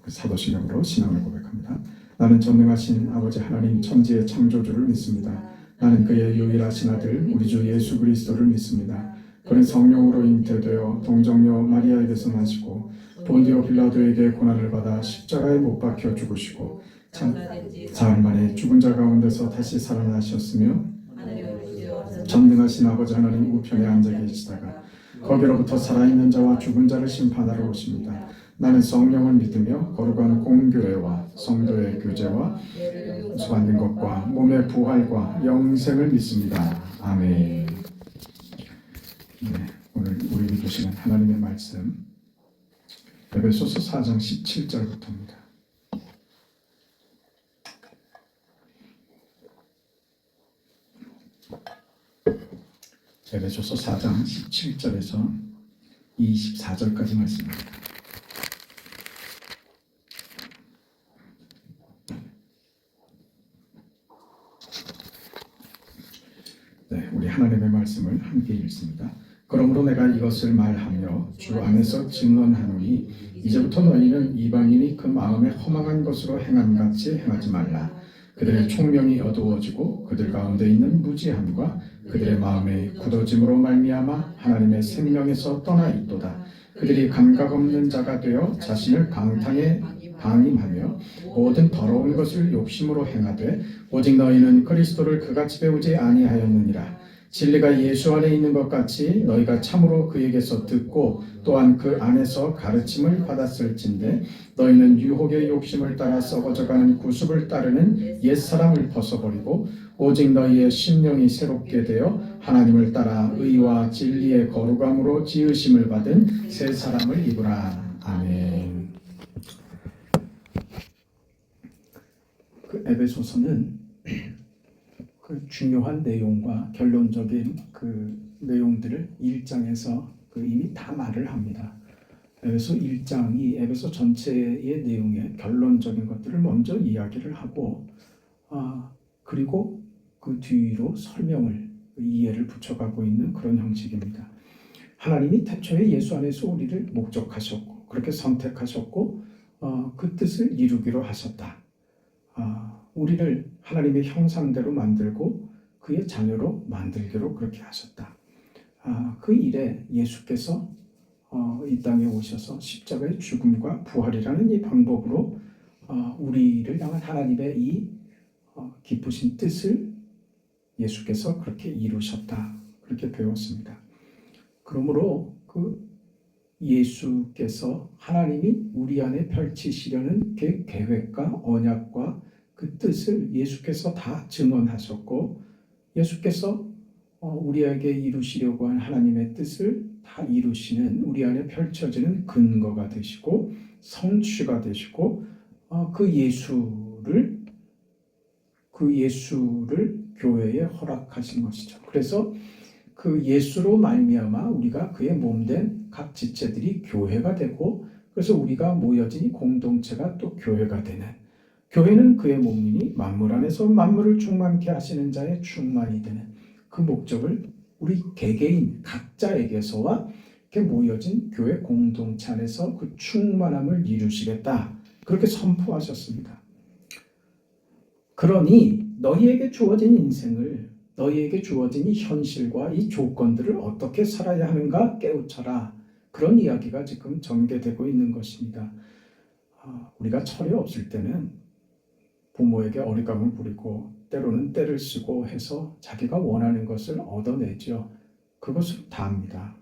그 사도신경으로 신앙을 고백합니다. 나는 전능하신 아버지 하나님 천지의 창조주를 믿습니다. 나는 그의 유일하신 아들 우리 주 예수 그리스도를 믿습니다. 그는 성령으로 잉태되어 동정녀 마리아에게서 나시고 본디오 빌라도에게 고난을 받아 십자가에 못 박혀 죽으시고 사흘 만에 죽은 자 가운데서 다시 살아나셨으며 전능하신 아버지 하나님 우편에 앉아 계시다가 거기로부터 살아있는 자와 죽은 자를 심판하러 오십니다. 나는 성령을 믿으며 거룩한 공교회와 성도의 교제와 용서받는 것과 몸의 부활과 영생을 믿습니다. 아멘. 오늘 우리에게 주시는 하나님의 말씀 에베소서 4장 17절부터입니다. 에베소서 4장 17절에서 24절까지 말씀입니다. 우리 하나님의 말씀을 함께 읽습니다. 그러므로 내가 이것을 말하며 주 안에서 증언하노니 이제부터 너희는 이방인이 그 마음에 허망한 것으로 행함같이 행하지 말라. 그들의 총명이 어두워지고 그들 가운데 있는 무지함과 그들의 마음의 굳어짐으로 말미암아 하나님의 생명에서 떠나 있도다. 그들이 감각 없는 자가 되어 자신을 강탕에 방임하며 모든 더러운 것을 욕심으로 행하되 오직 너희는 그리스도를 그같이 배우지 아니하였느니라. 진리가 예수 안에 있는 것 같이 너희가 참으로 그에게서 듣고 또한 그 안에서 가르침을 받았을진데 너희는 유혹의 욕심을 따라 썩어져가는 구습을 따르는 옛사람을 벗어버리고 오직 너희의 심령이 새롭게 되어 하나님을 따라 의와 진리의 거룩함으로 지으심을 받은 새 사람을 입으라. 아멘. 그 에베소서는 그 중요한 내용과 결론적인 그 내용들을 1장에서 이미 다 말을 합니다. 에베소 1장이 에베소 전체의 내용의 결론적인 것들을 먼저 이야기를 하고 그리고 그 뒤로 설명을 이해를 붙여가고 있는 그런 형식입니다. 하나님이 태초에 예수 안에서 우리를 목적하셨고 그렇게 선택하셨고 그 뜻을 이루기로 하셨다. 우리를 하나님의 형상대로 만들고 그의 자녀로 만들기로 그렇게 하셨다. 그 일에 예수께서 이 땅에 오셔서 십자가의 죽음과 부활이라는 이 방법으로 우리를 향한 하나님의 이 기쁘신 뜻을 예수께서 그렇게 이루셨다. 그렇게 배웠습니다. 그러므로 그 예수께서 하나님이 우리 안에 펼치시려는 그 계획과 언약과 그 뜻을 예수께서 다 증언하셨고 예수께서 우리에게 이루시려고 한 하나님의 뜻을 다 이루시는 우리 안에 펼쳐지는 근거가 되시고 성취가 되시고 그 예수를 교회에 허락하신 것이죠. 그래서 그 예수로 말미암아 우리가 그의 몸된 각 지체들이 교회가 되고 그래서 우리가 모여진 이 공동체가 또 교회가 되는 교회는 그의 몸이니 만물 안에서 만물을 충만케 하시는 자의 충만이 되는 그 목적을 우리 개개인 각자에게서와 이렇게 모여진 교회 공동체 안에서 그 충만함을 이루시겠다. 그렇게 선포하셨습니다. 그러니 너희에게 주어진 인생을 너희에게 주어진 이 현실과 이 조건들을 어떻게 살아야 하는가 깨우쳐라. 그런 이야기가 지금 전개되고 있는 것입니다. 우리가 철이 없을 때는 부모에게 어리광을 부리고 때로는 때를 쓰고 해서 자기가 원하는 것을 얻어내죠. 그것을 다 합니다.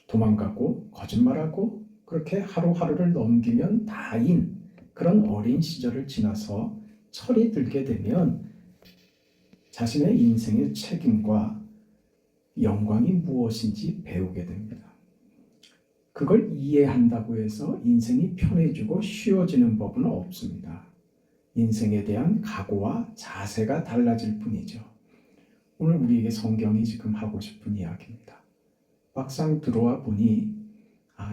도망가고 거짓말하고 그렇게 하루하루를 넘기면 다인 그런 어린 시절을 지나서 철이 들게 되면 자신의 인생의 책임과 영광이 무엇인지 배우게 됩니다. 그걸 이해한다고 해서 인생이 편해지고 쉬워지는 법은 없습니다. 인생에 대한 각오와 자세가 달라질 뿐이죠. 오늘 우리에게 성경이 지금 하고 싶은 이야기입니다. 막상 들어와 보니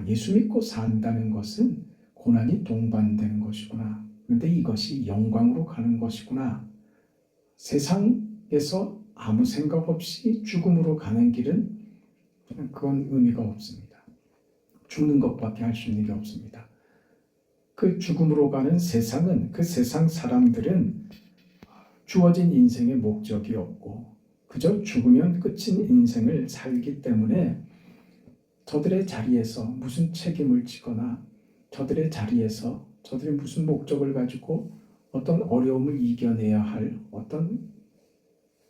예수 믿고 산다는 것은 고난이 동반되는 것이구나. 그런데 이것이 영광으로 가는 것이구나. 세상에서 아무 생각 없이 죽음으로 가는 길은 그건 의미가 없습니다. 죽는 것밖에 할 수 있는 게 없습니다. 그 죽음으로 가는 세상은, 그 세상 사람들은 주어진 인생의 목적이 없고 그저 죽으면 끝인 인생을 살기 때문에 저들의 자리에서 무슨 책임을 지거나 저들의 자리에서 저들이 무슨 목적을 가지고 어떤 어려움을 이겨내야 할 어떤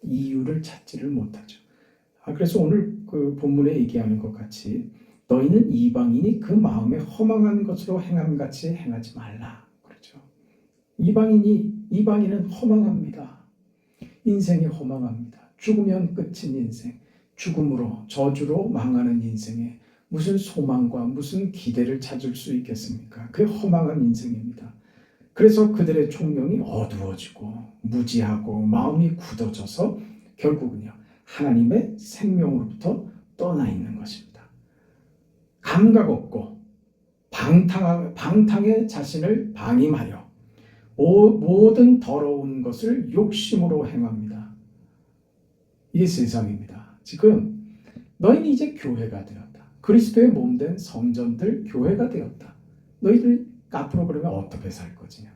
이유를 찾지를 못하죠. 그래서 오늘 그 본문에 얘기하는 것 같이 너희는 이방인이 그 마음에 허망한 것으로 행함같이 행하지 말라. 그렇죠. 이방인은 허망합니다. 인생이 허망합니다. 죽으면 끝인 인생, 죽음으로 저주로 망하는 인생에 무슨 소망과 무슨 기대를 찾을 수 있겠습니까? 그게 허망한 인생입니다. 그래서 그들의 총명이 어두워지고 무지하고 마음이 굳어져서 결국은요 하나님의 생명으로부터 떠나 있는 것입니다. 감각 없고 방탕에 자신을 방임하여 모든 더러운 것을 욕심으로 행합니다. 이게 세상입니다. 지금 너희는 이제 교회가 되었다. 그리스도의 몸된 성전들 교회가 되었다. 너희들 앞으로 그러면 어떻게 살 것이냐?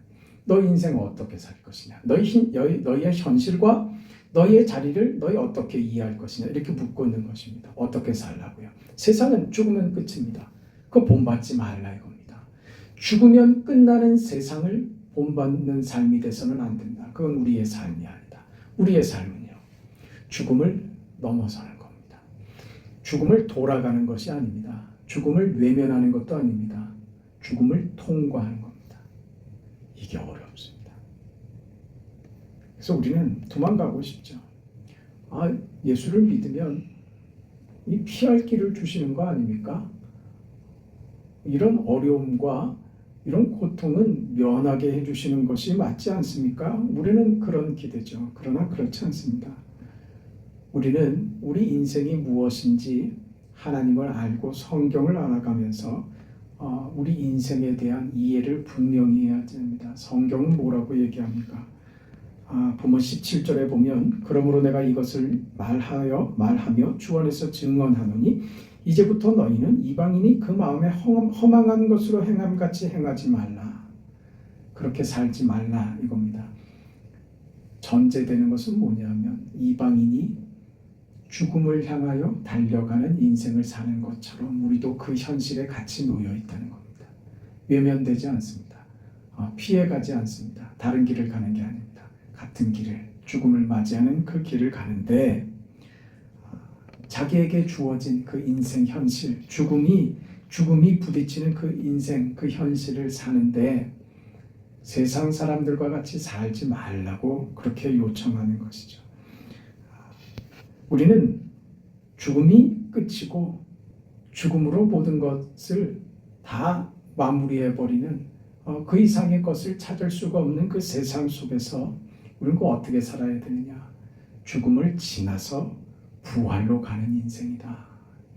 너희 인생 어떻게 살 것이냐? 너희의 현실과 너희의 자리를 너희 어떻게 이해할 것이냐? 이렇게 묻고 있는 것입니다. 어떻게 살라고요? 세상은 죽으면 끝입니다. 그거 본받지 말라 이겁니다. 죽으면 끝나는 세상을 본받는 삶이 돼서는 안 된다. 그건 우리의 삶이 아니다. 우리의 삶은요, 죽음을 넘어서는 겁니다. 죽음을 돌아가는 것이 아닙니다. 죽음을 외면하는 것도 아닙니다. 죽음을 통과하는 겁니다. 이게 어렵습니다. 그래서 우리는 도망가고 싶죠. 예수를 믿으면 이 피할 길을 주시는 거 아닙니까? 이런 어려움과 이런 고통은 면하게 해주시는 것이 맞지 않습니까? 우리는 그런 기대죠. 그러나 그렇지 않습니다. 우리는 우리 인생이 무엇인지 하나님을 알고 성경을 알아가면서 우리 인생에 대한 이해를 분명히 해야 됩니다. 성경은 뭐라고 얘기합니까? 본문 17절에 보면 그러므로 내가 이것을 말하며 주 안에서 증언하노니 이제부터 너희는 이방인이 그 마음에 허망한 것으로 행함같이 행하지 말라. 그렇게 살지 말라 이겁니다. 전제되는 것은 뭐냐면 이방인이 죽음을 향하여 달려가는 인생을 사는 것처럼 우리도 그 현실에 같이 놓여 있다는 겁니다. 외면되지 않습니다. 피해가지 않습니다. 다른 길을 가는 게 아닙니다. 같은 길을, 죽음을 맞이하는 그 길을 가는데 자기에게 주어진 그 인생 현실, 죽음이 부딪히는 그 인생, 그 현실을 사는데 세상 사람들과 같이 살지 말라고 그렇게 요청하는 것이죠. 우리는 죽음이 끝이고 죽음으로 모든 것을 다 마무리해버리는 그 이상의 것을 찾을 수가 없는 그 세상 속에서 우리는 어떻게 살아야 되느냐? 죽음을 지나서 부활로 가는 인생이다.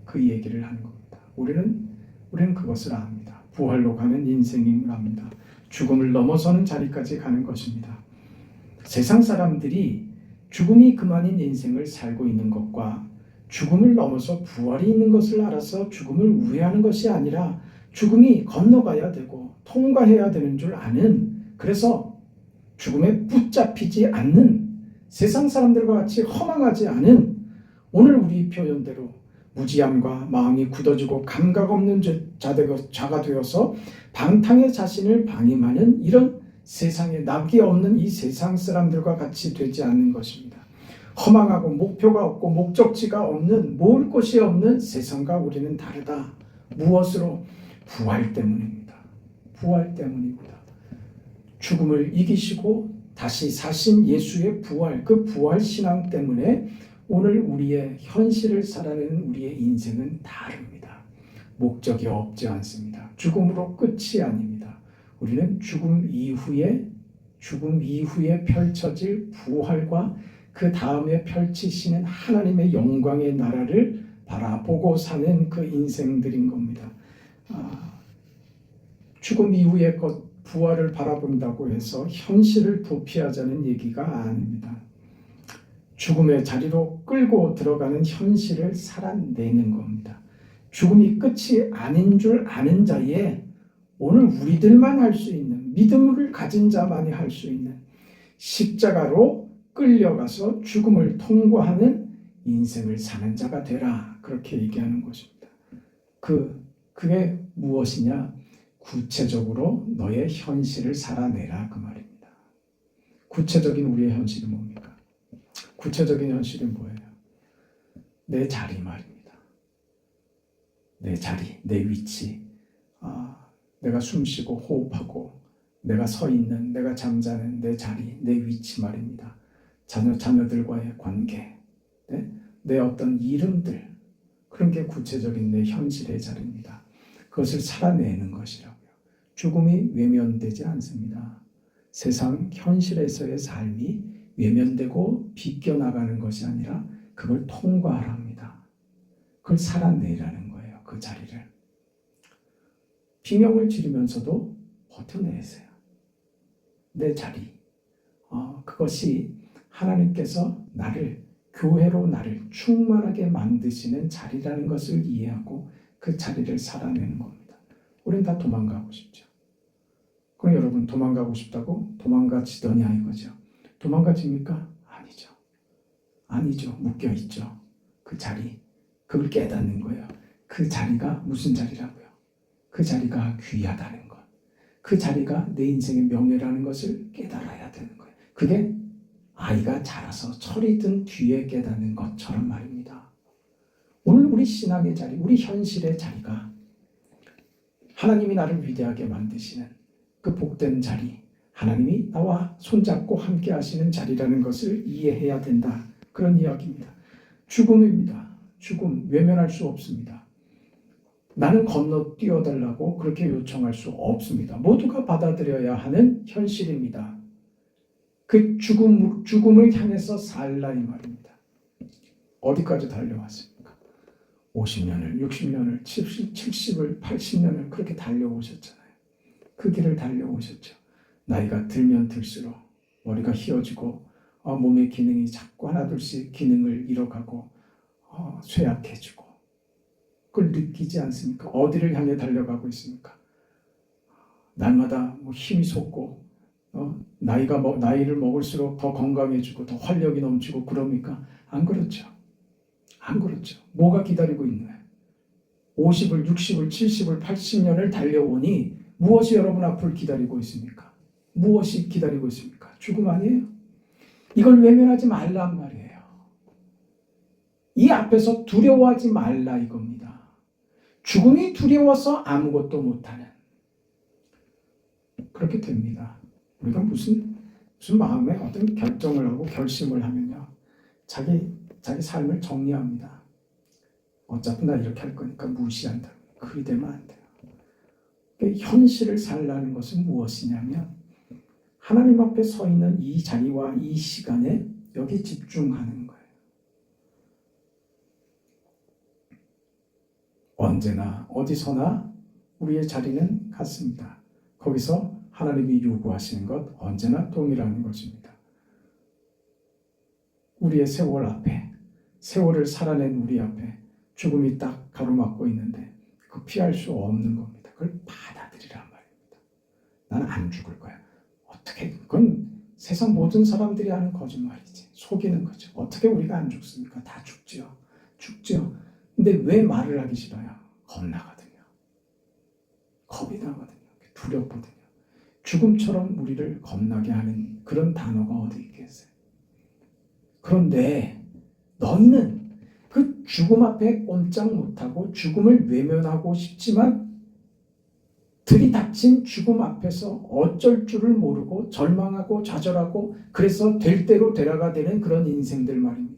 그 얘기를 하는 겁니다. 우리는 그것을 압니다. 부활로 가는 인생임을 압니다. 죽음을 넘어서는 자리까지 가는 것입니다. 세상 사람들이 죽음이 그만인 인생을 살고 있는 것과 죽음을 넘어서 부활이 있는 것을 알아서 죽음을 우회하는 것이 아니라 죽음이 건너가야 되고 통과해야 되는 줄 아는, 그래서 죽음에 붙잡히지 않는, 세상 사람들과 같이 허망하지 않은, 오늘 우리 표현대로 무지함과 마음이 굳어지고 감각 없는 자가 되어서 방탕의 자신을 방임하는 이런 세상에 낙이 없는 이 세상 사람들과 같이 되지 않는 것입니다. 허망하고 목표가 없고 목적지가 없는, 모을 곳이 없는 세상과 우리는 다르다. 무엇으로? 부활 때문입니다. 부활 때문입니다. 죽음을 이기시고 다시 사신 예수의 부활, 그 부활 신앙 때문에 오늘 우리의 현실을 살아내는 우리의 인생은 다릅니다. 목적이 없지 않습니다. 죽음으로 끝이 아닙니다. 우리는 죽음 이후에 펼쳐질 부활과 그 다음에 펼치시는 하나님의 영광의 나라를 바라보고 사는 그 인생들인 겁니다. 죽음 이후의 부활을 바라본다고 해서 현실을 도피하자는 얘기가 아닙니다. 죽음의 자리로 끌고 들어가는 현실을 살아내는 겁니다. 죽음이 끝이 아닌 줄 아는 자리에 오늘 우리들만 할 수 있는, 믿음을 가진 자만이 할 수 있는 십자가로 끌려가서 죽음을 통과하는 인생을 사는 자가 되라. 그렇게 얘기하는 것입니다. 그게 무엇이냐? 구체적으로 너의 현실을 살아내라 그 말입니다. 구체적인 우리의 현실이 뭡니까? 구체적인 현실이 뭐예요? 내 자리 말입니다. 내 자리, 내 위치. 내가 숨쉬고 호흡하고 내가 서 있는, 내가 잠자는 내 자리, 내 위치 말입니다. 자녀들과의 관계, 내 어떤 이름들, 그런 게 구체적인 내 현실의 자리입니다. 그것을 살아내는 것이라고요. 죽음이 외면되지 않습니다. 세상 현실에서의 삶이 외면되고 비껴나가는 것이 아니라 그걸 통과하라 합니다. 그걸 살아내라는 거예요. 그 자리를. 비명을 지르면서도 버텨내세요. 내 자리. 그것이 하나님께서 교회로 나를 충만하게 만드시는 자리라는 것을 이해하고 그 자리를 살아내는 겁니다. 우린 다 도망가고 싶죠. 그럼 여러분, 도망가고 싶다고 도망가지더냐 이거죠. 도망가집니까? 아니죠. 묶여있죠. 그 자리. 그걸 깨닫는 거예요. 그 자리가 무슨 자리라고요? 그 자리가 귀하다는 것. 그 자리가 내 인생의 명예라는 것을 깨달아야 되는 거예요. 그게 아이가 자라서 철이 든 뒤에 깨닫는 것처럼 말입니다. 오늘 우리 신앙의 자리, 우리 현실의 자리가 하나님이 나를 위대하게 만드시는 그 복된 자리, 하나님이 나와 손잡고 함께 하시는 자리라는 것을 이해해야 된다. 그런 이야기입니다. 죽음입니다. 죽음, 외면할 수 없습니다. 나는 건너뛰어달라고 그렇게 요청할 수 없습니다. 모두가 받아들여야 하는 현실입니다. 그 죽음을 향해서 살라 이 말입니다. 어디까지 달려왔습니까? 50년을, 60년을, 70을, 80년을 그렇게 달려오셨잖아요. 그 길을 달려오셨죠. 나이가 들면 들수록 머리가 휘어지고 몸의 기능이 자꾸 하나둘씩 기능을 잃어가고 쇠약해지고 그걸 느끼지 않습니까? 어디를 향해 달려가고 있습니까? 날마다 힘이 솟고 나이를 먹을수록 더 건강해지고 더 활력이 넘치고 그럽니까? 안 그렇죠. 뭐가 기다리고 있나요? 50을, 60을, 70을, 80년을 달려오니 무엇이 여러분 앞을 기다리고 있습니까? 무엇이 기다리고 있습니까? 죽음 아니에요? 이걸 외면하지 말란 말이에요. 이 앞에서 두려워하지 말라 이겁니다. 죽음이 두려워서 아무것도 못하는, 그렇게 됩니다. 우리가 무슨 마음에 어떤 결정을 하고 결심을 하면요, 자기 삶을 정리합니다. 어차피 나 이렇게 할 거니까 무시한다. 그리 되면 안 돼요. 현실을 살라는 것은 무엇이냐면 하나님 앞에 서 있는 이 자리와 이 시간에 여기 집중하는 거예요. 언제나 어디서나 우리의 자리는 같습니다. 거기서 하나님이 요구하시는 것 언제나 동일한 것입니다. 우리의 세월 앞에, 세월을 살아낸 우리 앞에 죽음이 딱 가로막고 있는데 그 피할 수 없는 겁니다. 그걸 받아들이란 말입니다. 나는 안 죽을 거야. 어떻게, 그건 세상 모든 사람들이 하는 거짓말이지. 속이는 거죠. 어떻게 우리가 안 죽습니까? 다 죽죠. 근데 왜 말을 하기 싫어요? 겁나거든요. 겁이 나거든요. 두렵거든요. 죽음처럼 우리를 겁나게 하는 그런 단어가 어디 있겠어요? 그런데 너희는 그 죽음 앞에 꼼짝 못하고 죽음을 외면하고 싶지만 들이닥친 죽음 앞에서 어쩔 줄을 모르고 절망하고 좌절하고 그래서 될 대로 되라가 되는 그런 인생들 말입니다.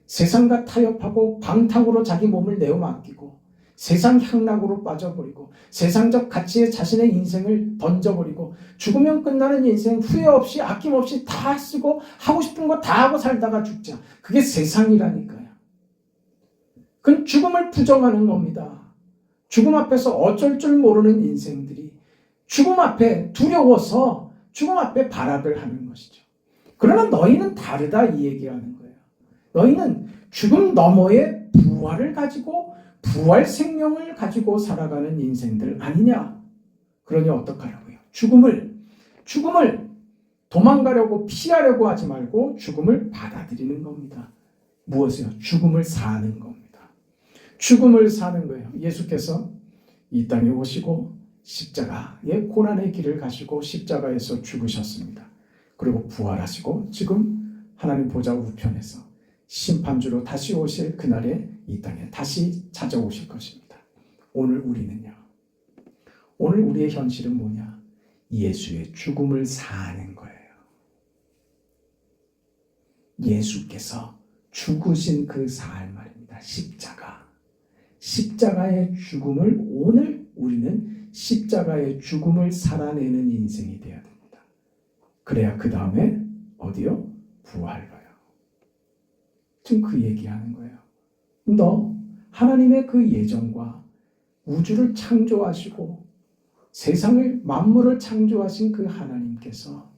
세상과 타협하고 방탕으로 자기 몸을 내어 맡기고 세상 향락으로 빠져버리고 세상적 가치에 자신의 인생을 던져버리고 죽으면 끝나는 인생 후회 없이 아낌없이 다 쓰고 하고 싶은 거 다 하고 살다가 죽자. 그게 세상이라니까요. 그건 죽음을 부정하는 겁니다. 죽음 앞에서 어쩔 줄 모르는 인생들이 죽음 앞에 두려워서 죽음 앞에 발악을 하는 것이죠. 그러나 너희는 다르다 이 얘기하는 거예요. 너희는 죽음 너머의 부활을 가지고 부활 생명을 가지고 살아가는 인생들 아니냐. 그러니 어떡하라고요? 죽음을 도망가려고 피하려고 하지 말고 죽음을 받아들이는 겁니다. 무엇이요? 죽음을 사는 겁니다. 죽음을 사는 거예요. 예수께서 이 땅에 오시고 십자가의 고난의 길을 가시고 십자가에서 죽으셨습니다. 그리고 부활하시고 지금 하나님 보좌 우편에서 심판주로 다시 오실 그날에 이 땅에 다시 찾아오실 것입니다. 오늘 우리는요. 오늘 우리의 현실은 뭐냐? 예수의 죽음을 사는 거예요. 예수께서 죽으신 그 삶 말입니다. 십자가의 죽음을 오늘 우리는 십자가의 죽음을 살아내는 인생이 되어야 됩니다. 그래야 그 다음에 어디요? 부활로요. 지금 그 얘기하는 거예요. 너 하나님의 그 예정과 우주를 창조하시고 세상을 만물을 창조하신 그 하나님께서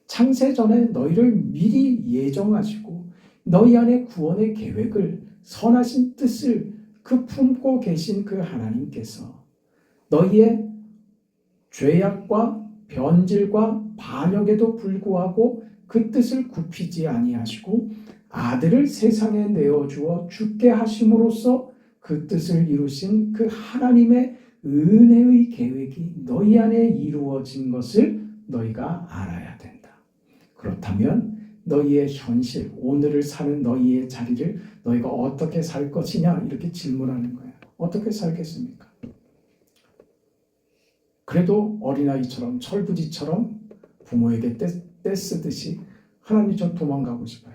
창세 전에 너희를 미리 예정하시고 너희 안에 구원의 계획을 선하신 뜻을 그 품고 계신 그 하나님께서 너희의 죄악과 변질과 반역에도 불구하고 그 뜻을 굽히지 아니하시고 아들을 세상에 내어주어 죽게 하심으로써 그 뜻을 이루신 그 하나님의 은혜의 계획이 너희 안에 이루어진 것을 너희가 알아야 된다. 그렇다면 너희의 현실, 오늘을 사는 너희의 자리를 너희가 어떻게 살 것이냐 이렇게 질문하는 거예요. 어떻게 살겠습니까? 그래도 어린아이처럼 철부지처럼 부모에게 떼쓰듯이 하나님 저 도망가고 싶어요.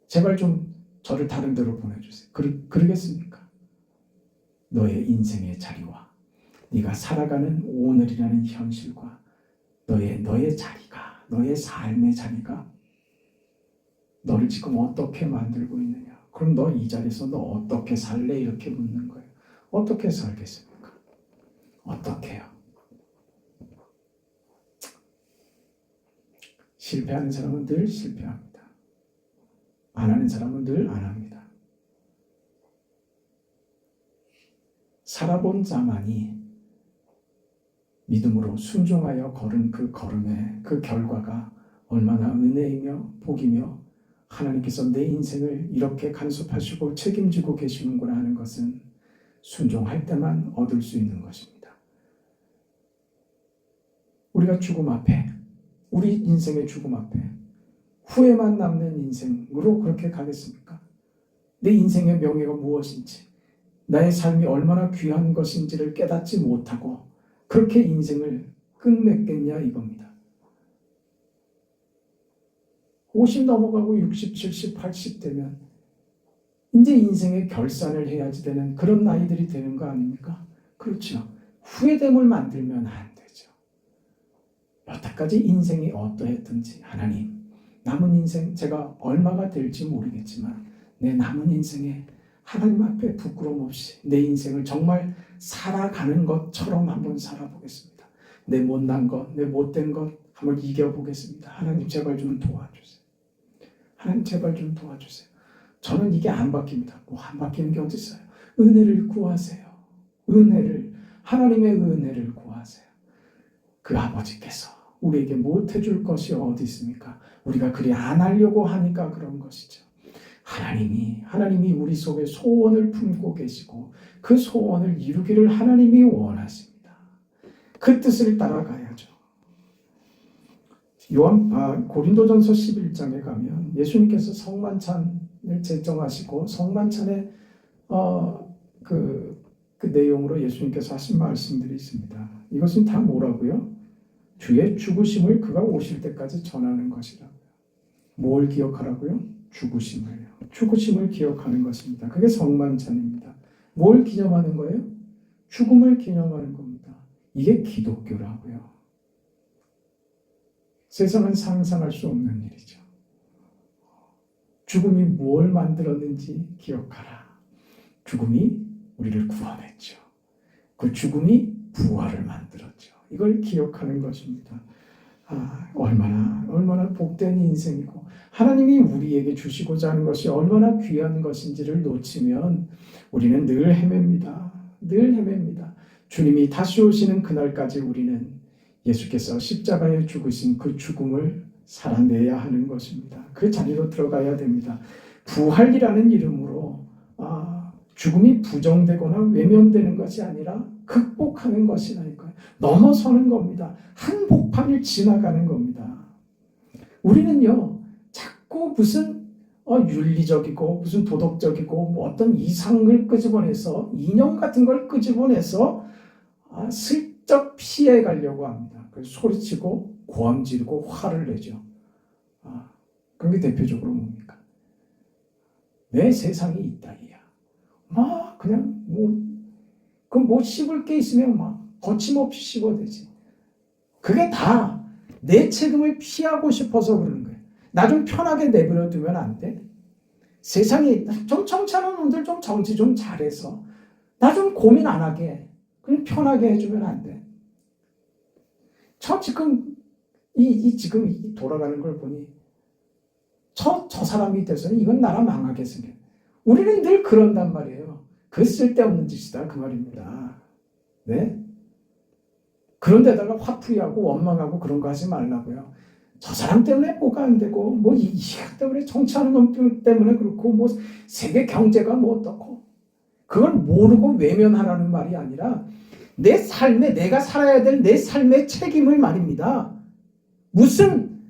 제발 좀 저를 다른 데로 보내주세요. 그러겠습니까? 너의 인생의 자리와 네가 살아가는 오늘이라는 현실과 너의 자리가 너의 삶의 자리가 너를 지금 어떻게 만들고 있느냐. 그럼 너 이 자리에서 너 어떻게 살래? 이렇게 묻는 거예요. 어떻게 살겠습니까? 어떻게요? 실패하는 사람은 늘 실패합니다. 안 하는 사람은 늘 안 합니다. 살아본 자만이 믿음으로 순종하여 걸은 그 걸음의 그 결과가 얼마나 은혜이며 복이며 하나님께서 내 인생을 이렇게 간섭하시고 책임지고 계시는구나 하는 것은 순종할 때만 얻을 수 있는 것입니다. 우리가 죽음 앞에, 우리 인생의 죽음 앞에 후회만 남는 인생으로 그렇게 가겠습니까? 내 인생의 명예가 무엇인지, 나의 삶이 얼마나 귀한 것인지를 깨닫지 못하고 그렇게 인생을 끝맺겠냐 이겁니다. 50 넘어가고 60, 70, 80 되면 이제 인생의 결산을 해야지 되는 그런 나이들이 되는 거 아닙니까? 그렇죠. 후회됨을 만들면 안 되죠. 여태까지 인생이 어떠했든지 하나님, 남은 인생 제가 얼마가 될지 모르겠지만 내 남은 인생에 하나님 앞에 부끄럼 없이 내 인생을 정말 살아가는 것처럼 한번 살아보겠습니다. 내 못난 것, 내 못된 것 한번 이겨보겠습니다. 하나님 제발 좀 도와주세요. 하나님 제발 좀 도와주세요. 저는 이게 안 바뀝니다. 뭐 안 바뀌는 게 어디 있어요? 은혜를 구하세요. 하나님의 은혜를 구하세요. 그 아버지께서 우리에게 못 해줄 것이 어디 있습니까? 우리가 그리 안 하려고 하니까 그런 것이죠. 하나님이 우리 속에 소원을 품고 계시고 그 소원을 이루기를 하나님이 원하십니다. 그 뜻을 따라가야죠. 고린도전서 11장에 가면 예수님께서 성만찬을 제정하시고 성만찬의 그 내용으로 예수님께서 하신 말씀들이 있습니다. 이것은 다 뭐라고요? 주의 죽으심을 그가 오실 때까지 전하는 것이라고요. 뭘 기억하라고요? 죽으심을 기억하는 것입니다. 그게 성만찬입니다. 뭘 기념하는 거예요? 죽음을 기념하는 겁니다. 이게 기독교라고요. 세상은 상상할 수 없는 일이죠. 죽음이 뭘 만들었는지 기억하라. 죽음이 우리를 구원했죠. 그 죽음이 부활을 만들었죠. 이걸 기억하는 것입니다. 얼마나 복된 인생이고 하나님이 우리에게 주시고자 하는 것이 얼마나 귀한 것인지를 놓치면 우리는 늘 헤맵니다. 주님이 다시 오시는 그날까지 우리는 예수께서 십자가에 죽으신 그 죽음을 살아내야 하는 것입니다. 그 자리로 들어가야 됩니다. 부활이라는 이름으로 죽음이 부정되거나 외면되는 것이 아니라 극복하는 것이라니까요. 넘어서는 겁니다. 한복판을 지나가는 겁니다. 우리는요, 자꾸 무슨 윤리적이고 무슨 도덕적이고 뭐 어떤 이상을 끄집어내서 이념 같은 걸 끄집어내서 슬쩍 피해 가려고 합니다. 그래서 소리치고 고함 지르고 화를 내죠. 그런 게 대표적으로 뭡니까? 내 세상이 있다 이야. 막 그냥 뭐 씹을 게 있으면 막 거침없이 씹어대지. 그게 다 내 책임을 피하고 싶어서 그러는 거예요. 나 좀 편하게 내버려 두면 안 돼? 세상에 좀 정치하는 놈들 좀 정치 좀 잘해서 나 좀 고민 안 하게 그냥 편하게 해주면 안 돼? 저 지금 지금 돌아가는 걸 보니 저 사람이 돼서는 이건 나라 망하게 생겨. 우리는 늘 그런단 말이에요. 그 쓸데없는 짓이다 그 말입니다. 네? 그런데다가 화풀이하고 원망하고 그런 거 하지 말라고요. 저 사람 때문에 뭐가 안 되고 뭐 이 때문에 정치하는 놈 때문에 그렇고 뭐 세계 경제가 뭐 어떻고 그걸 모르고 외면하라는 말이 아니라 내 삶에 내가 살아야 될 내 삶의 책임을 말입니다. 무슨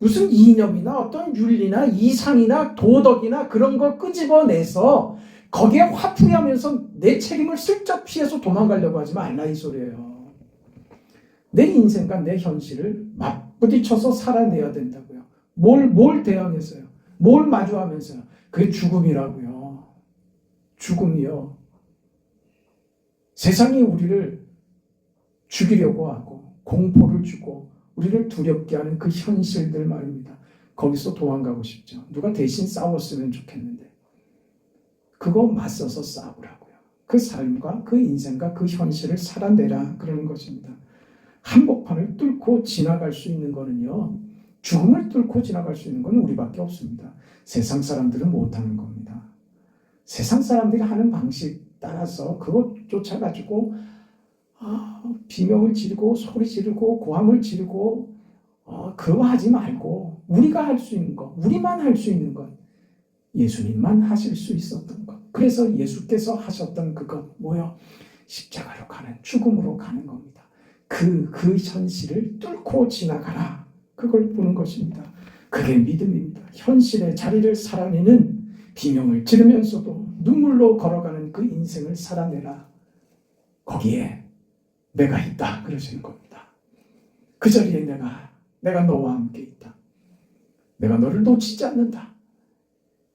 이념이나 어떤 윤리나 이상이나 도덕이나 그런 거 끄집어내서 거기에 화풀이하면서 내 책임을 슬쩍 피해서 도망가려고 하지 말라 이 소리예요. 내 인생과 내 현실을 맞부딪혀서 살아내야 된다고요. 뭘 대항해서요? 뭘 마주하면서요? 그게 죽음이라고요. 죽음이요. 세상이 우리를 죽이려고 하고 공포를 주고 우리를 두렵게 하는 그 현실들 말입니다. 거기서 도망가고 싶죠. 누가 대신 싸웠으면 좋겠는데 그거 맞서서 싸우라고요. 그 삶과 그 인생과 그 현실을 살아내라 그러는 것입니다. 한복판을 뚫고 지나갈 수 있는 거는요. 죽음을 뚫고 지나갈 수 있는 건 우리밖에 없습니다. 세상 사람들은 못하는 겁니다. 세상 사람들이 하는 방식 따라서 그거 쫓아가지고 비명을 지르고 소리 지르고 고함을 지르고 그거 하지 말고 우리가 할 수 있는 것, 우리만 할 수 있는 것, 예수님만 하실 수 있었던 것. 그래서 예수께서 하셨던 그것 뭐요? 십자가로 가는 죽음으로 가는 겁니다. 그 현실을 뚫고 지나가라. 그걸 보는 것입니다. 그게 믿음입니다. 현실의 자리를 살아내는 비명을 지르면서도 눈물로 걸어가는 그 인생을 살아내라. 거기에 내가 있다. 그러시는 겁니다. 그 자리에 내가 너와 함께 있다. 내가 너를 놓치지 않는다.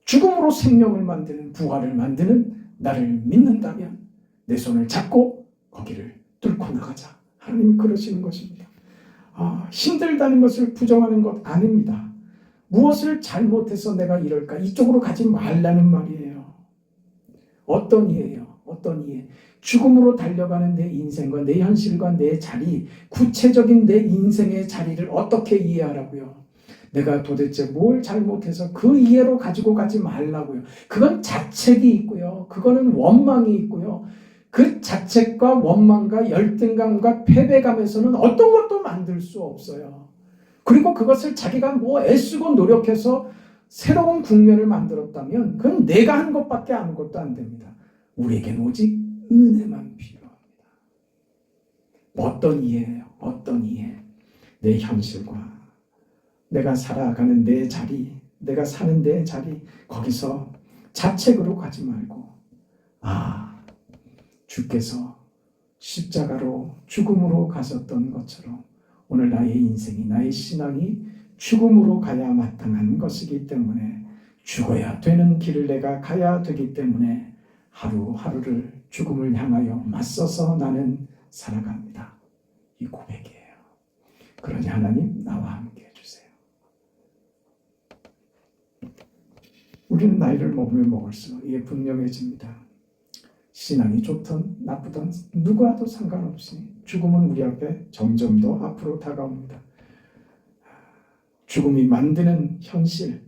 죽음으로 생명을 만드는 부활을 만드는 나를 믿는다면 내 손을 잡고 거기를 뚫고 나가자. 하나님 그러시는 것입니다. 힘들다는 것을 부정하는 것 아닙니다. 무엇을 잘못해서 내가 이럴까? 이쪽으로 가지 말라는 말이에요. 어떤 이해예요? 어떤 이해? 죽음으로 달려가는 내 인생과 내 현실과 내 자리, 구체적인 내 인생의 자리를 어떻게 이해하라고요? 내가 도대체 뭘 잘못해서 그 이해로 가지고 가지 말라고요. 그건 자책이 있고요. 그거는 원망이 있고요. 그 자책과 원망과 열등감과 패배감에서는 어떤 것도 만들 수 없어요. 그리고 그것을 자기가 뭐 애쓰고 노력해서 새로운 국면을 만들었다면 그건 내가 한 것밖에 아무것도 안 됩니다. 우리에겐 오직 은혜만 필요합니다. 어떤 이해예요? 어떤 이해? 내 현실과 내가 살아가는 내 자리, 내가 사는 내 자리, 거기서 자책으로 가지 말고 주께서 십자가로 죽음으로 가셨던 것처럼 오늘 나의 인생이 나의 신앙이 죽음으로 가야 마땅한 것이기 때문에 죽어야 되는 길을 내가 가야 되기 때문에 하루하루를 죽음을 향하여 맞서서 나는 살아갑니다. 이 고백이에요. 그러니 하나님 나와 함께 해주세요. 우리는 나이를 먹으면 먹을수록 이게 분명해집니다. 신앙이 좋든 나쁘든 누구와도 상관없이 죽음은 우리 앞에 점점 더 앞으로 다가옵니다. 죽음이 만드는 현실,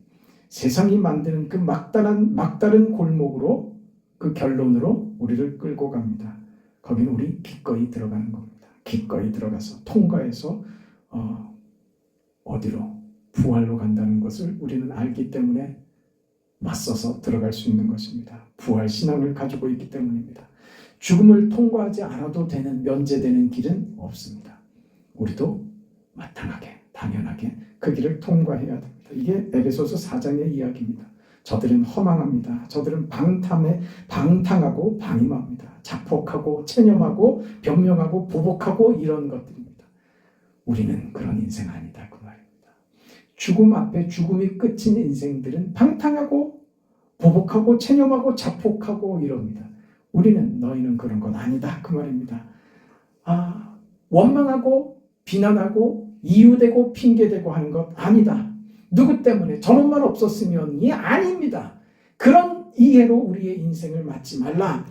세상이 만드는 그 막다른 골목으로 그 결론으로 우리를 끌고 갑니다. 거기는 우리 기꺼이 들어가는 겁니다. 기꺼이 들어가서 통과해서 어디로? 부활로 간다는 것을 우리는 알기 때문에 맞서서 들어갈 수 있는 것입니다. 부활 신앙을 가지고 있기 때문입니다. 죽음을 통과하지 않아도 되는, 면제되는 길은 없습니다. 우리도 마땅하게, 당연하게 그 길을 통과해야 됩니다. 이게 에베소서 4장의 이야기입니다. 저들은 허망합니다. 저들은 방탕하고 방임합니다. 자폭하고 체념하고 변명하고 보복하고 이런 것들입니다. 우리는 그런 인생 아니다 그 말입니다. 죽음 앞에 죽음이 끝인 인생들은 방탕하고 보복하고 체념하고 자폭하고 이럽니다. 우리는 너희는 그런 건 아니다 그 말입니다. 원망하고 비난하고 이유되고 핑계대고 하는 것 아니다. 누구 때문에 저놈만 없었으면이 아닙니다. 그런 이해로 우리의 인생을 맞지 말라.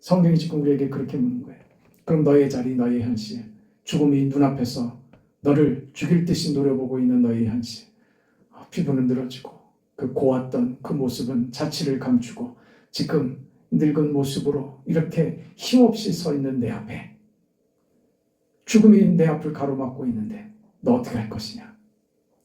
성경이 지금 우리에게 그렇게 묻는 거예요. 그럼 너의 자리, 너의 현실, 죽음이 눈앞에서 너를 죽일 듯이 노려보고 있는 너의 현실, 피부는 늘어지고 그 고왔던 그 모습은 자취를 감추고 지금 늙은 모습으로 이렇게 힘없이 서 있는 내 앞에 죽음이 내 앞을 가로막고 있는데 너 어떻게 할 것이냐?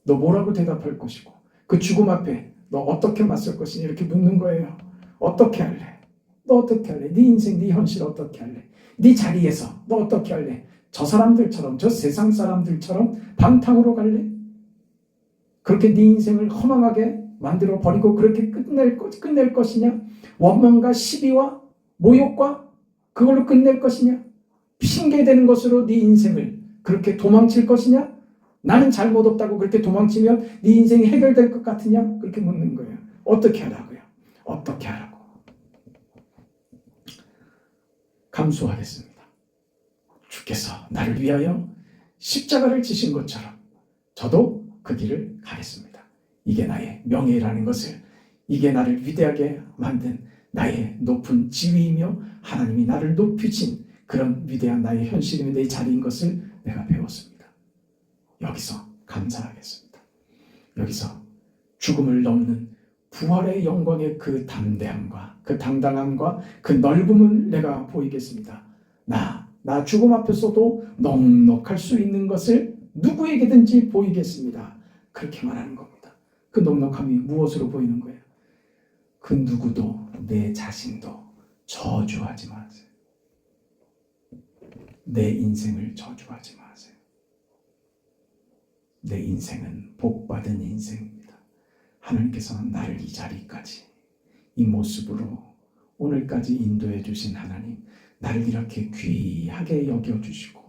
너 뭐라고 대답할 것이고 그 죽음 앞에 너 어떻게 맞설 것이냐 이렇게 묻는 거예요. 어떻게 할래? 너 어떻게 할래? 네 인생, 네 현실 어떻게 할래? 네 자리에서 너 어떻게 할래? 저 사람들처럼, 저 세상 사람들처럼 방탕으로 갈래? 그렇게 네 인생을 허망하게 만들어 버리고 그렇게 끝낼 것이냐? 원망과 시비와 모욕과 그걸로 끝낼 것이냐? 핑계대는 것으로 네 인생을 그렇게 도망칠 것이냐? 나는 잘못 없다고 그렇게 도망치면 네 인생이 해결될 것 같으냐? 그렇게 묻는 거예요. 어떻게 하라고요? 어떻게 하라고? 감수하겠습니다. 주께서 나를 위하여 십자가를 지신 것처럼 저도 그 길을 가겠습니다. 이게 나의 명예라는 것을, 이게 나를 위대하게 만든 나의 높은 지위이며 하나님이 나를 높이신 그런 위대한 나의 현실이며 내 자리인 것을 내가 배웠습니다. 여기서 감사하겠습니다. 여기서 죽음을 넘는 부활의 영광의 그 담대함과 그 당당함과 그 넓음을 내가 보이겠습니다. 나 죽음 앞에서도 넉넉할 수 있는 것을 누구에게든지 보이겠습니다. 그렇게 말하는 겁니다. 그 넉넉함이 무엇으로 보이는 거예요? 그 누구도 내 자신도 저주하지 마세요. 내 인생을 저주하지 마세요. 내 인생은 복받은 인생입니다. 하나님께서 나를 이 자리까지, 이 모습으로 오늘까지 인도해 주신 하나님, 나를 이렇게 귀하게 여겨주시고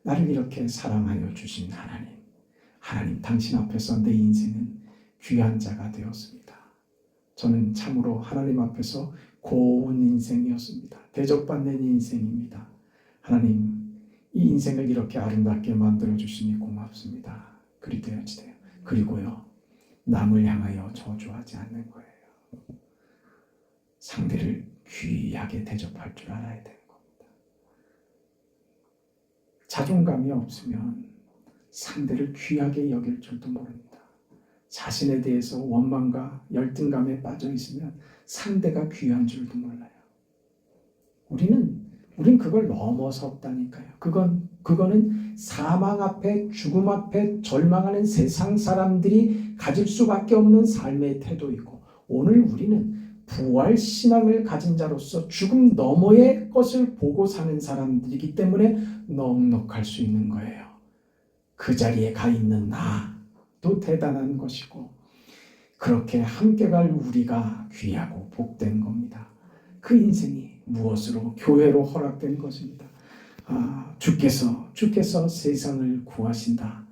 나를 이렇게 사랑하여 주신 하나님 당신 앞에서 내 인생은 귀한 자가 되었습니다. 저는 참으로 하나님 앞에서 고운 인생이었습니다. 대접받는 인생입니다. 하나님, 이 인생을 이렇게 아름답게 만들어 주시니 고맙습니다. 그리 되어지세요. 그리고요, 남을 향하여 저주하지 않는 거예요. 상대를 귀하게 대접할 줄 알아야 되는 겁니다. 자존감이 없으면 상대를 귀하게 여길 줄도 모릅니다. 자신에 대해서 원망과 열등감에 빠져 있으면 상대가 귀한 줄도 몰라요. 우린 그걸 넘어섰다니까요. 그거는 사망 앞에, 죽음 앞에 절망하는 세상 사람들이 가질 수밖에 없는 삶의 태도이고, 오늘 우리는 부활 신앙을 가진 자로서 죽음 너머의 것을 보고 사는 사람들이기 때문에 넉넉할 수 있는 거예요. 그 자리에 가 있는 나도 대단한 것이고, 그렇게 함께 갈 우리가 귀하고 복된 겁니다. 그 인생이 무엇으로? 교회로 허락된 것입니다. 주께서 세상을 구하신다.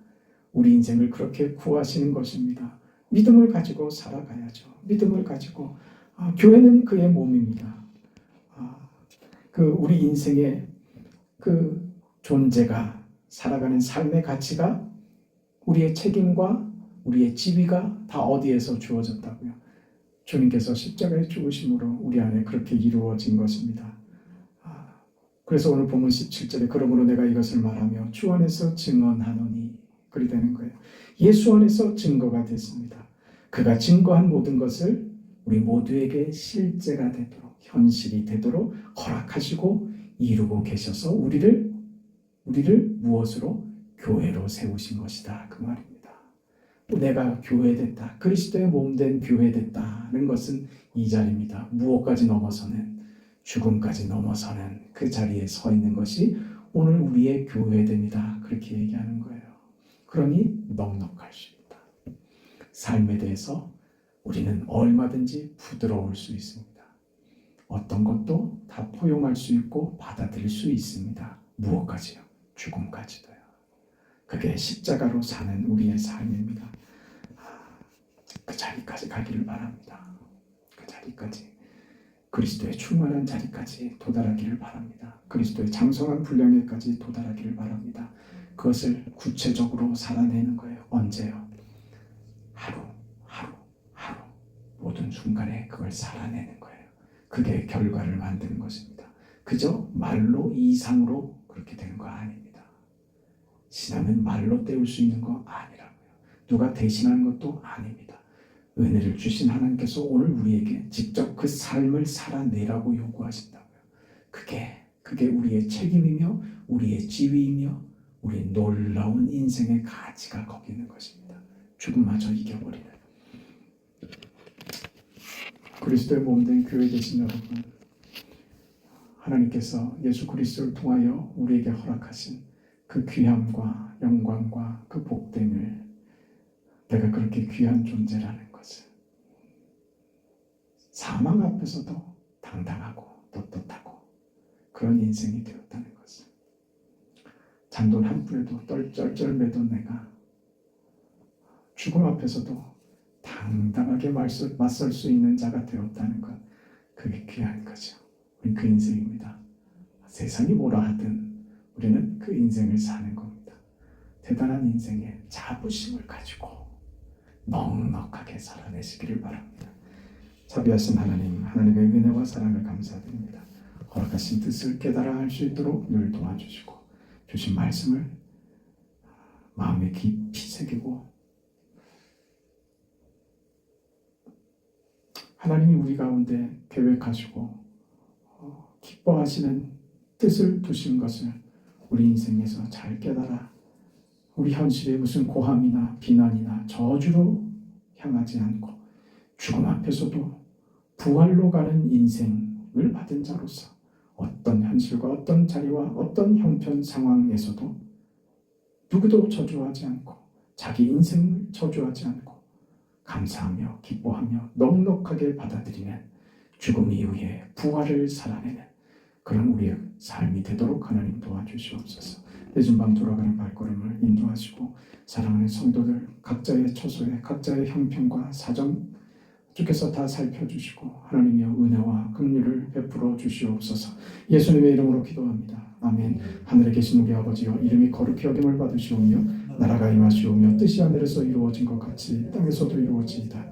우리 인생을 그렇게 구하시는 것입니다. 믿음을 가지고 살아가야죠. 믿음을 가지고. 교회는 그의 몸입니다. 우리 인생의 그 존재가, 살아가는 삶의 가치가, 우리의 책임과 우리의 지위가 다 어디에서 주어졌다고요? 주님께서 십자가의 죽으심으로 우리 안에 그렇게 이루어진 것입니다. 그래서 오늘 본문 17절에 그러므로 내가 이것을 말하며 주 안에서 증언하노니, 그리 되는 거예요. 예수 안에서 증거가 됐습니다. 그가 증거한 모든 것을 우리 모두에게 실제가 되도록 현실이 되도록 허락하시고 이루고 계셔서 우리를 무엇으로? 교회로 세우신 것이다. 그 말입니다. 또 내가 교회됐다. 그리스도의 몸된 교회됐다는 것은 이 자리입니다. 무엇까지 넘어서는, 죽음까지 넘어서는 그 자리에 서 있는 것이 오늘 우리의 교회됩니다. 그렇게 얘기하는 거예요. 그러니 넉넉할 수 있다. 삶에 대해서 우리는 얼마든지 부드러울 수 있습니다. 어떤 것도 다 포용할 수 있고 받아들일 수 있습니다. 무엇까지요? 죽음까지도요. 그게 십자가로 사는 우리의 삶입니다. 그 자리까지 가기를 바랍니다. 그 자리까지, 그리스도의 충만한 자리까지 도달하기를 바랍니다. 그리스도의 장성한 분량에까지 도달하기를 바랍니다. 그것을 구체적으로 살아내는 거예요. 언제요? 하루 모든 순간에 그걸 살아내는 거예요. 그게 결과를 만드는 것입니다. 그저 말로 이상으로 그렇게 되는 거 아닙니다. 신앙은 말로 때울 수 있는 거 아니라고요. 누가 대신하는 것도 아닙니다. 은혜를 주신 하나님께서 오늘 우리에게 직접 그 삶을 살아내라고 요구하신다고요. 그게 우리의 책임이며 우리의 지위이며 우리의 놀라운 인생의 가치가 거기 있는 것입니다. 죽음마저 이겨버리는 그리스도의 몸된 교회 되신 여러분, 하나님께서 예수 그리스도를 통하여 우리에게 허락하신 그 귀함과 영광과 그 복됨을, 내가 그렇게 귀한 존재라는 것을, 사망 앞에서도 당당하고 떳떳하고 그런 인생이 되었다는 것을, 잔돈 한 푼에도 쩔쩔매던 내가 죽음 앞에서도 당당하게 맞설 수 있는 자가 되었다는 것, 그게 귀한 거죠. 우린 그 인생입니다. 세상이 뭐라 하든 우리는 그 인생을 사는 겁니다. 대단한 인생의 자부심을 가지고 넉넉하게 살아내시기를 바랍니다. 자비하신 하나님, 하나님의 은혜와 사랑을 감사드립니다. 허락하신 뜻을 깨달아 알 수 있도록 늘 도와주시고 주신 말씀을 마음에 깊이 새기고 하나님이 우리 가운데 계획하시고 기뻐하시는 뜻을 두신 것을 우리 인생에서 잘 깨달아 우리 현실에 무슨 고함이나 비난이나 저주로 향하지 않고 죽음 앞에서도 부활로 가는 인생을 받은 자로서 어떤 현실과 어떤 자리와 어떤 형편 상황에서도 누구도 저주하지 않고 자기 인생을 저주하지 않고 감사하며 기뻐하며 넉넉하게 받아들이는 죽음 이후에 부활을 살아내는 그런 우리의 삶이 되도록 하나님 도와주시옵소서. 늦은 밤 돌아가는 발걸음을 인도하시고 사랑하는 성도들 각자의 처소에 각자의 형편과 사정 주께서 다 살펴주시고 하나님의 은혜와 긍휼을 베풀어 주시옵소서. 예수님의 이름으로 기도합니다. 아멘. 하늘에 계신 우리 아버지여, 이름이 거룩히 여김을 받으시오며 나라가 임하시오며 뜻이 하늘에서 이루어진 것 같이 땅에서도 이루어지이다.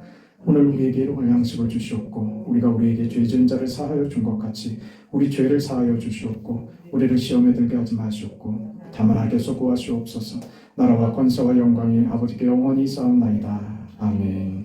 오늘 우리에게 일용할 양식을 주시옵고 우리가 우리에게 죄 지은 자를 사하여 준 것 같이 우리 죄를 사하여 주시옵고 우리를 시험에 들게 하지 마시옵고 다만 악에서 구하시옵소서. 나라와 권세와 영광이 아버지께 영원히 쌓옵나이다. 아멘.